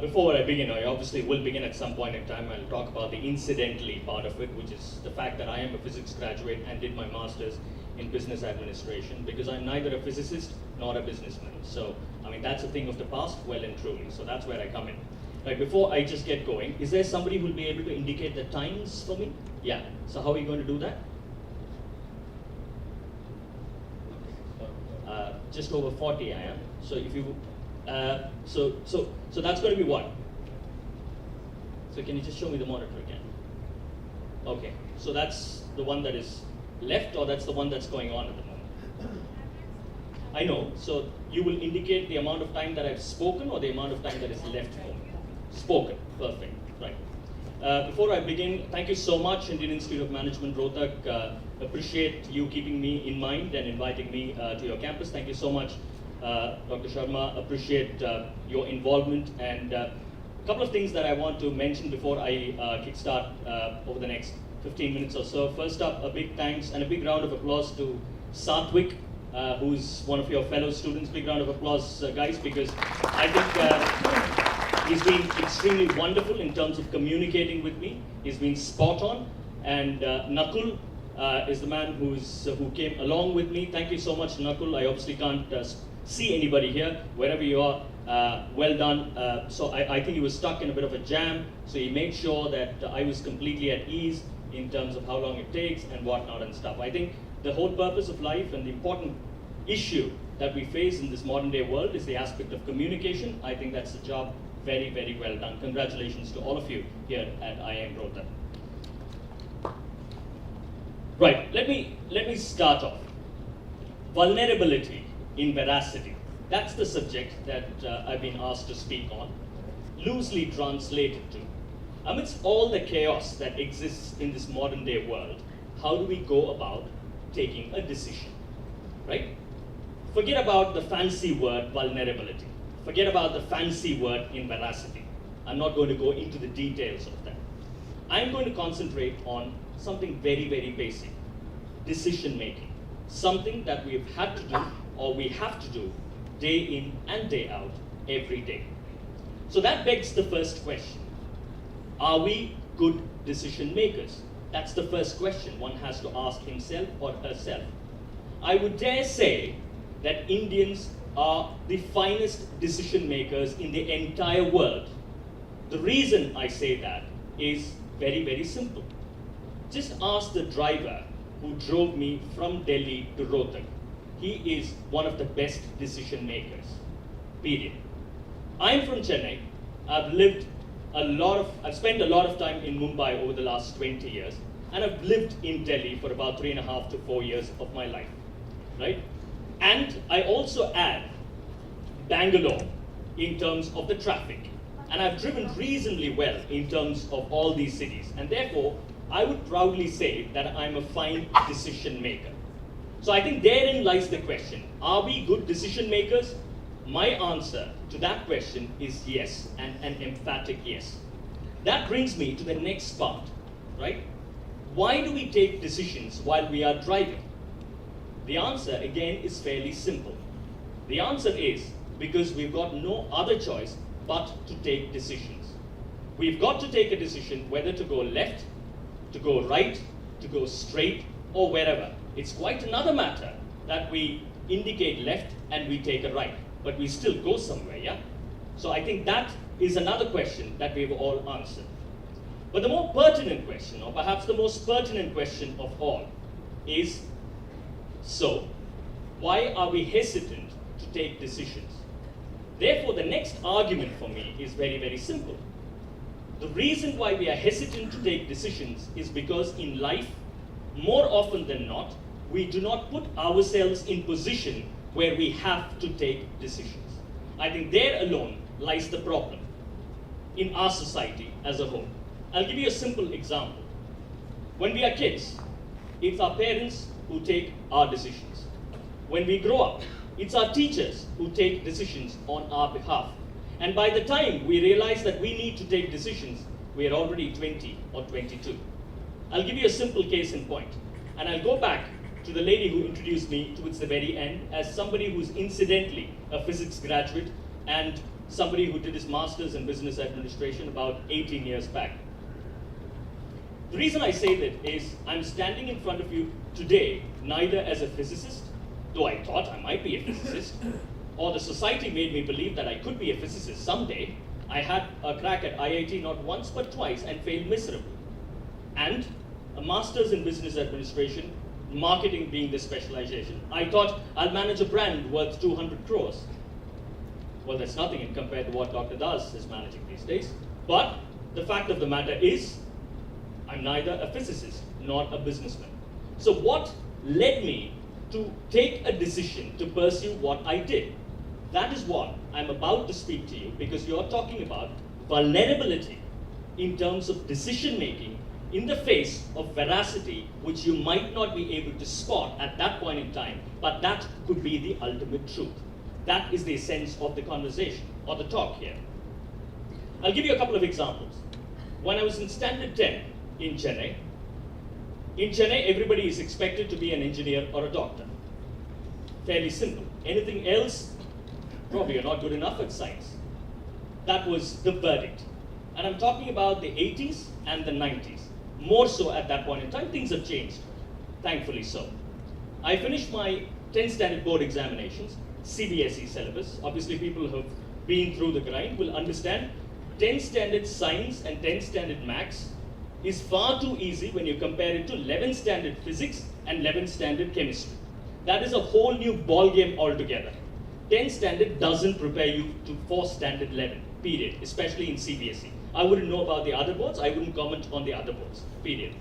before I begin, I obviously will begin at some point in time. I'll talk about the incidentally part of it, which is the fact that I am a physics graduate and did my master's in business administration, because I'm neither a physicist nor a businessman. So, I mean, that's a thing of the past, well and truly. So that's where I come in. Right, before I just get going, is there somebody who will be able to indicate the times for me? Yeah. So how are you going to do that? Just over 40 I am. So if you, so that's going to be what? So can you just show me the monitor again? Okay. So that's the one that is left, or that's the one that's going on at the moment? I know. So you will indicate the amount of time that I've spoken, or the amount of time that is left for me? Spoken. Perfect. Right. Before I begin, thank you so much, Indian Institute of Management, Rohtak. Appreciate you keeping me in mind and inviting me to your campus. Thank you so much, Dr. Sharma. Appreciate your involvement. And a couple of things that I want to mention before I kickstart over the next 15 minutes or so. First up, a big thanks and a big round of applause to Satwik, who's one of your fellow students. Big round of applause, guys, because I think he's been extremely wonderful in terms of communicating with me. He's been spot on. And Nakul is the man who came along with me. Thank you so much, Nakul. I obviously can't see anybody here. Wherever you are, well done. So I think he was stuck in a bit of a jam. So he made sure that I was completely at ease in terms of how long it takes and whatnot and stuff. I think the whole purpose of life and the important issue that we face in this modern day world is the aspect of communication. I think that's the job very, very well done. Congratulations to all of you here at ICC. Right, let me start off. Vulnerability in veracity. That's the subject that I've been asked to speak on. Loosely translated to, amidst all the chaos that exists in this modern day world, how do we go about taking a decision, right? Forget about the fancy word vulnerability. Forget about the fancy word in veracity. I'm not going to go into the details of that. I'm going to concentrate on something very, very basic. Decision making. Something that we've had to do, or we have to do, day in and day out, every day. So that begs the first question. Are we good decision makers? That's the first question one has to ask himself or herself. I would dare say that Indians are the finest decision makers in the entire world. The reason I say that is very, very simple. Just ask the driver who drove me from Delhi to Rohtak. He is one of the best decision makers, period. I'm from Chennai. I've spent a lot of time in Mumbai over the last 20 years, and I've lived in Delhi for about 3.5 to 4 years of my life, right? And I also add Bangalore in terms of the traffic. And I've driven reasonably well in terms of all these cities. And therefore, I would proudly say that I'm a fine decision maker. So I think therein lies the question. Are we good decision makers? My answer to that question is yes, and an emphatic yes. That brings me to the next part, right? Why do we take decisions while we are driving? The answer, again, is fairly simple. The answer is because we've got no other choice but to take decisions. We've got to take a decision whether to go left, to go right, to go straight, or wherever. It's quite another matter that we indicate left and we take a right, but we still go somewhere, yeah? So I think that is another question that we've all answered. But the more pertinent question, or perhaps the most pertinent question of all, is, so, why are we hesitant to take decisions? Therefore, the next argument for me is very, very simple. The reason why we are hesitant to take decisions is because in life, more often than not, we do not put ourselves in position where we have to take decisions. I think there alone lies the problem in our society as a whole. I'll give you a simple example. When we are kids, it's our parents who take our decisions. When we grow up, it's our teachers who take decisions on our behalf. And by the time we realize that we need to take decisions, we are already 20 or 22. I'll give you a simple case in point. And I'll go back to the lady who introduced me towards the very end as somebody who's incidentally a physics graduate and somebody who did his master's in business administration about 18 years back. The reason I say that is I'm standing in front of you today neither as a physicist, though I thought I might be a physicist, or the society made me believe that I could be a physicist someday. I had a crack at IIT not once but twice and failed miserably. And a master's in business administration, marketing being the specialization. I thought I'll manage a brand worth 200 crores. Well, that's nothing in compared to what Dr. Das is managing these days. But the fact of the matter is, I'm neither a physicist nor a businessman. So what led me to take a decision to pursue what I did? That is what I'm about to speak to you, because you're talking about vulnerability in terms of decision making in the face of veracity, which you might not be able to spot at that point in time, but that could be the ultimate truth. That is the essence of the conversation or the talk here. I'll give you a couple of examples. When I was in Standard 10 in Chennai, everybody is expected to be an engineer or a doctor. Fairly simple. Anything else, probably you're not good enough at science. That was the verdict. And I'm talking about the 80s and the 90s. More so at that point in time. Things have changed, thankfully so. I finished my 10th standard board examinations, CBSE syllabus. Obviously people who have been through the grind will understand 10th standard science and 10th standard maths is far too easy when you compare it to 11th standard physics and 11th standard chemistry. That is a whole new ball game altogether. 10th standard doesn't prepare you for standard 11, period, especially in CBSE. I wouldn't know about the other boards, I wouldn't comment on the other boards, period.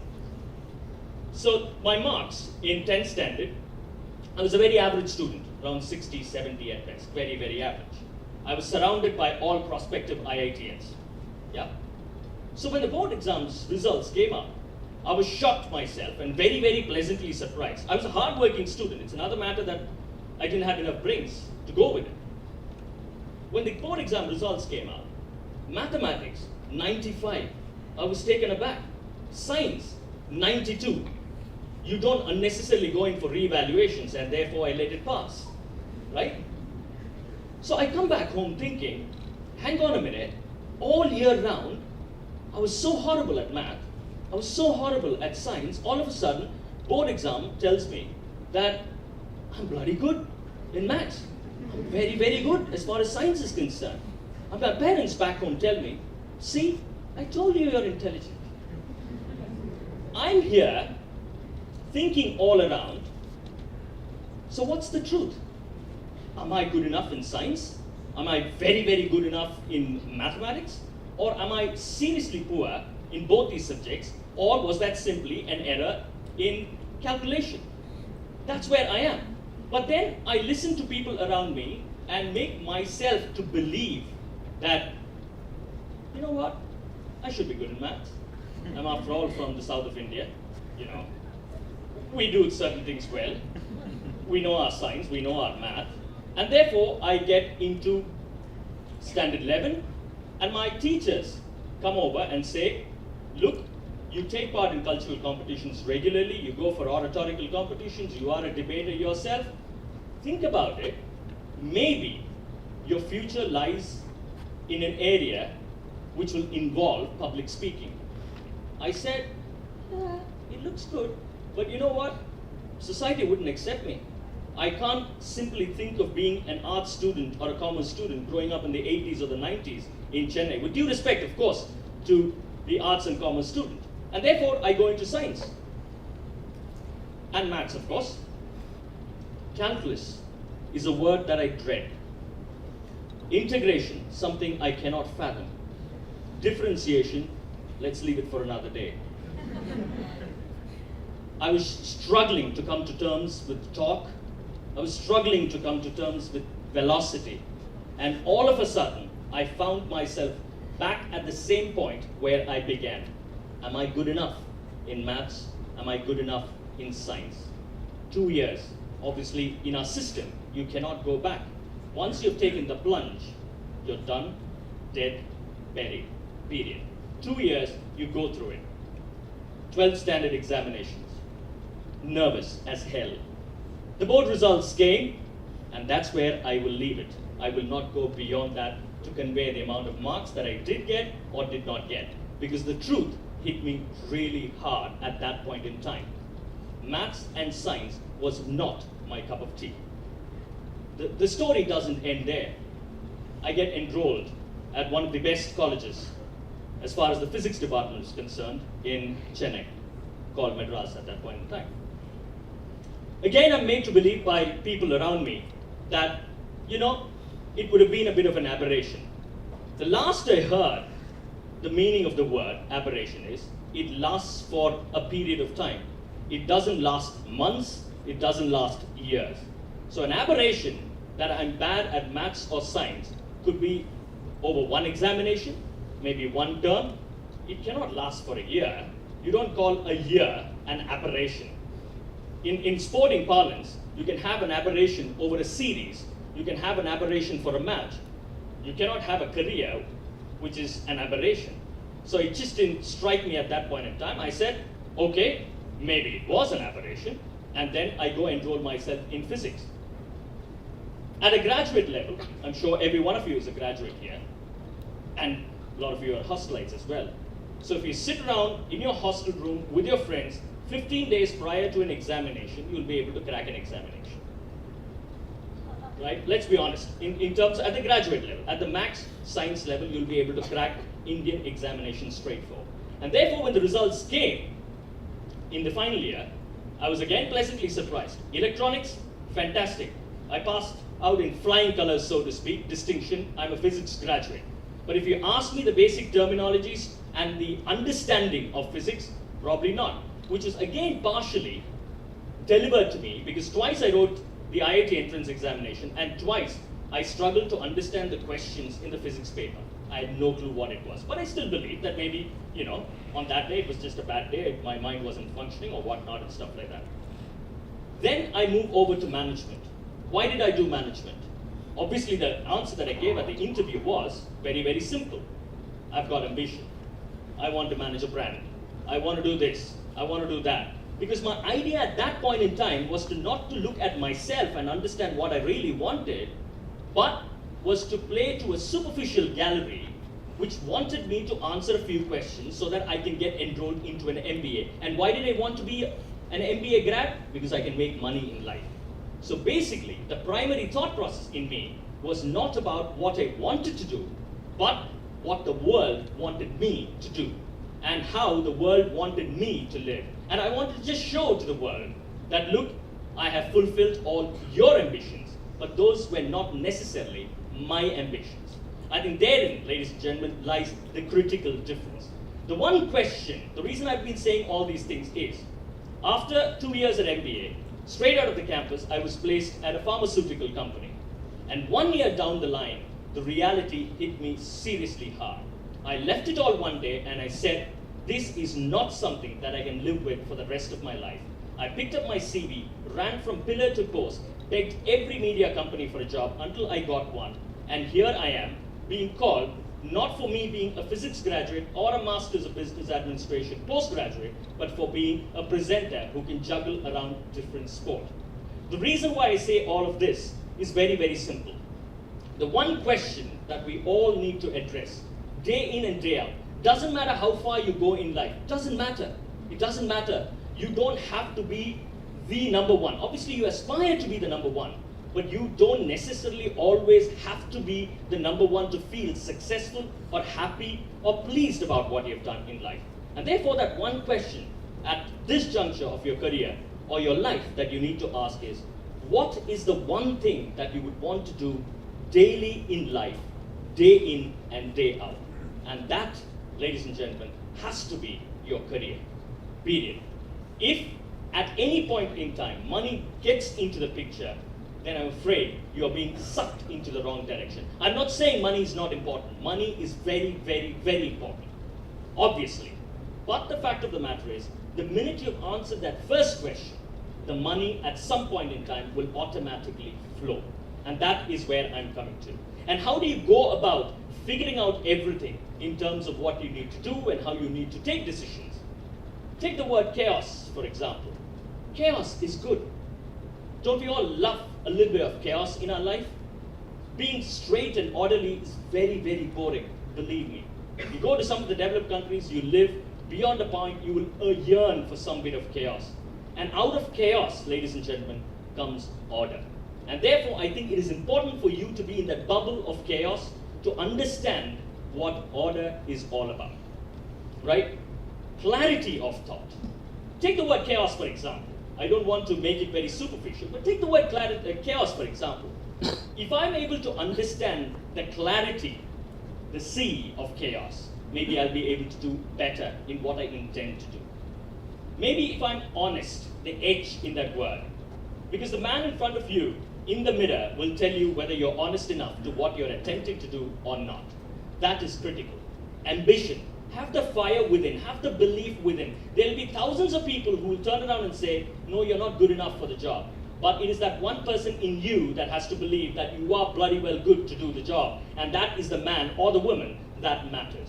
So my marks in 10th standard, I was a very average student, around 60, 70 at best, very, very average. I was surrounded by all prospective IITians, yeah? So when the board exams results came out, I was shocked myself and very, very pleasantly surprised. I was a hardworking student. It's another matter that I didn't have enough brains to go with it. When the board exam results came out, mathematics, 95. I was taken aback. Science, 92. You don't unnecessarily go in for reevaluations, and therefore I let it pass, right? So I come back home thinking, hang on a minute, all year round, I was so horrible at math, I was so horrible at science, all of a sudden, board exam tells me that I'm bloody good in maths. I'm very, very good as far as science is concerned. And my parents back home tell me, see, I told you you're intelligent. I'm here thinking all around, so what's the truth? Am I good enough in science? Am I very, very good enough in mathematics? Or am I seriously poor in both these subjects? Or was that simply an error in calculation? That's where I am. But then I listen to people around me and make myself to believe that, you know what, I should be good in maths. I'm after all from the south of India, you know. We do certain things well. We know our science, we know our math. And therefore, I get into standard 11, and my teachers come over and say, look, you take part in cultural competitions regularly, you go for oratorical competitions, you are a debater yourself. Think about it. Maybe your future lies in an area which will involve public speaking. I said, it looks good, but you know what? Society wouldn't accept me. I can't simply think of being an art student or a commerce student growing up in the 80s or the 90s in Chennai, with due respect, of course, to the arts and commerce student. And therefore, I go into science. And maths, of course. Calculus is a word that I dread. Integration, something I cannot fathom. Differentiation, let's leave it for another day. I was struggling to come to terms with torque. I was struggling to come to terms with velocity. And all of a sudden, I found myself back at the same point where I began. Am I good enough in maths? Am I good enough in science? 2 years. Obviously, in our system, you cannot go back. Once you've taken the plunge, you're done, dead, buried, period. 2 years, you go through it. 12th standard examinations. Nervous as hell. The board results came, and that's where I will leave it. I will not go beyond that to convey the amount of marks that I did get or did not get, because the truth hit me really hard at that point in time. Maths and science was not my cup of tea. The story doesn't end there. I get enrolled at one of the best colleges as far as the physics department is concerned in Chennai, called Madras at that point in time. Again, I'm made to believe by people around me that, it would have been a bit of an aberration. The last I heard, the meaning of the word aberration is, it lasts for a period of time. It doesn't last months, it doesn't last years. So an aberration that I'm bad at maths or science could be over one examination, maybe one term. It cannot last for a year. You don't call a year an aberration. In sporting parlance, you can have an aberration over a series. You can have an aberration for a match. You cannot have a career which is an aberration. So it just didn't strike me at that point in time. I said, okay, maybe it was an aberration, and then I go enroll myself in physics. At a graduate level, I'm sure every one of you is a graduate here, and a lot of you are hostelites as well. So if you sit around in your hostel room with your friends, 15 days prior to an examination, you'll be able to crack an examination. Right? Let's be honest. In terms at the graduate level, at the max science level, you'll be able to crack Indian examinations straightforward. And therefore, when the results came in the final year, I was again pleasantly surprised. Electronics, fantastic. I passed out in flying colors, so to speak, distinction. I'm a physics graduate. But if you ask me the basic terminologies and the understanding of physics, probably not. Which is again partially delivered to me because twice I wrote the IIT entrance examination and twice I struggled to understand the questions in the physics paper. I had no clue what it was. But I still believe that maybe, on that day it was just a bad day, my mind wasn't functioning or whatnot and stuff like that. Then I move over to management. Why did I do management? Obviously the answer that I gave at the interview was very, very simple. I've got ambition. I want to manage a brand. I want to do this. I want to do that. Because my idea at that point in time was not to look at myself and understand what I really wanted, but was to play to a superficial gallery which wanted me to answer a few questions so that I can get enrolled into an MBA. And why did I want to be an MBA grad? Because I can make money in life. So basically, the primary thought process in me was not about what I wanted to do, but what the world wanted me to do and how the world wanted me to live. And I wanted to just show to the world that, look, I have fulfilled all your ambitions, but those were not necessarily my ambitions. I think therein, ladies and gentlemen, lies the critical difference. The one question, the reason I've been saying all these things is, after 2 years at MBA, straight out of the campus, I was placed at a pharmaceutical company. And 1 year down the line, the reality hit me seriously hard. I left it all one day and I said, this is not something that I can live with for the rest of my life. I picked up my CV, ran from pillar to post, begged every media company for a job until I got one. And here I am, being called, not for me being a physics graduate or a master's of business administration postgraduate, but for being a presenter who can juggle around different sport. The reason why I say all of this is very, very simple. The one question that we all need to address, day in and day out, doesn't matter how far you go in life, doesn't matter. It doesn't matter. You don't have to be the number one. Obviously, you aspire to be the number one, but you don't necessarily always have to be the number one to feel successful or happy or pleased about what you've done in life. And therefore, that one question at this juncture of your career or your life that you need to ask is, what is the one thing that you would want to do daily in life, day in and day out? And that, ladies and gentlemen, has to be your career, period. If at any point in time money gets into the picture, then I'm afraid you are being sucked into the wrong direction. I'm not saying money is not important. Money is very, very, very important, obviously. But the fact of the matter is, the minute you've answered that first question, the money at some point in time will automatically flow. And that is where I'm coming to. And how do you go about figuring out everything in terms of what you need to do and how you need to take decisions? Take the word chaos, for example. Chaos is good. Don't we all love a little bit of chaos in our life? Being straight and orderly is very, very boring, believe me. You go to some of the developed countries, you live beyond a point, you will yearn for some bit of chaos. And out of chaos, ladies and gentlemen, comes order. And therefore, I think it is important for you to be in that bubble of chaos to understand what order is all about, right? Clarity of thought. Take the word chaos, for example. I don't want to make it very superficial, but take the word chaos, for example. If I'm able to understand the clarity, the sea of chaos, maybe I'll be able to do better in what I intend to do. Maybe if I'm honest, the H in that word, because the man in front of you in the mirror will tell you whether you're honest enough to what you're attempting to do or not. That is critical. Ambition. Have the fire within, have the belief within. There'll be thousands of people who will turn around and say, no, you're not good enough for the job. But it is that one person in you that has to believe that you are bloody well good to do the job. And that is the man or the woman that matters.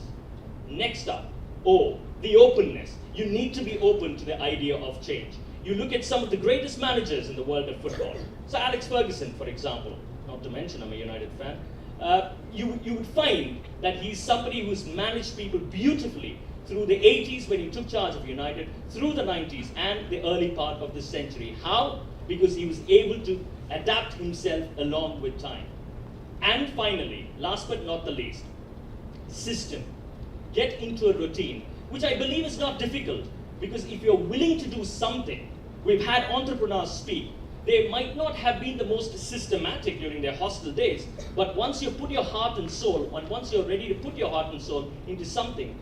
Next up, O, the openness. You need to be open to the idea of change. You look at some of the greatest managers in the world of football. So Alex Ferguson, for example, not to mention I'm a United fan, you would find that he's somebody who's managed people beautifully through the 80s when he took charge of United, through the 90s and the early part of this century. How? Because he was able to adapt himself along with time. And finally, last but not the least, system. Get into a routine, which I believe is not difficult, because if you're willing to do something, we've had entrepreneurs speak. They might not have been the most systematic during their hostel days, but once you put your heart and soul, and once you're ready to put your heart and soul into something,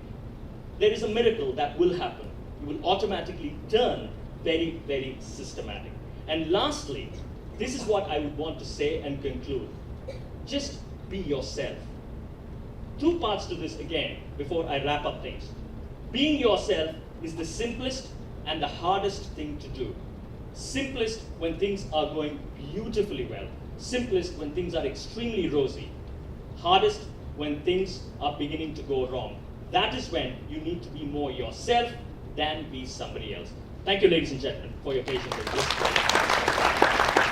there is a miracle that will happen. You will automatically turn very, very systematic. And lastly, this is what I would want to say and conclude. Just be yourself. Two parts to this again, before I wrap up things. Being yourself is the simplest and the hardest thing to do. Simplest when things are going beautifully well. Simplest when things are extremely rosy. Hardest when things are beginning to go wrong. That is when you need to be more yourself than be somebody else. Thank you, ladies and gentlemen, for your patience and listening.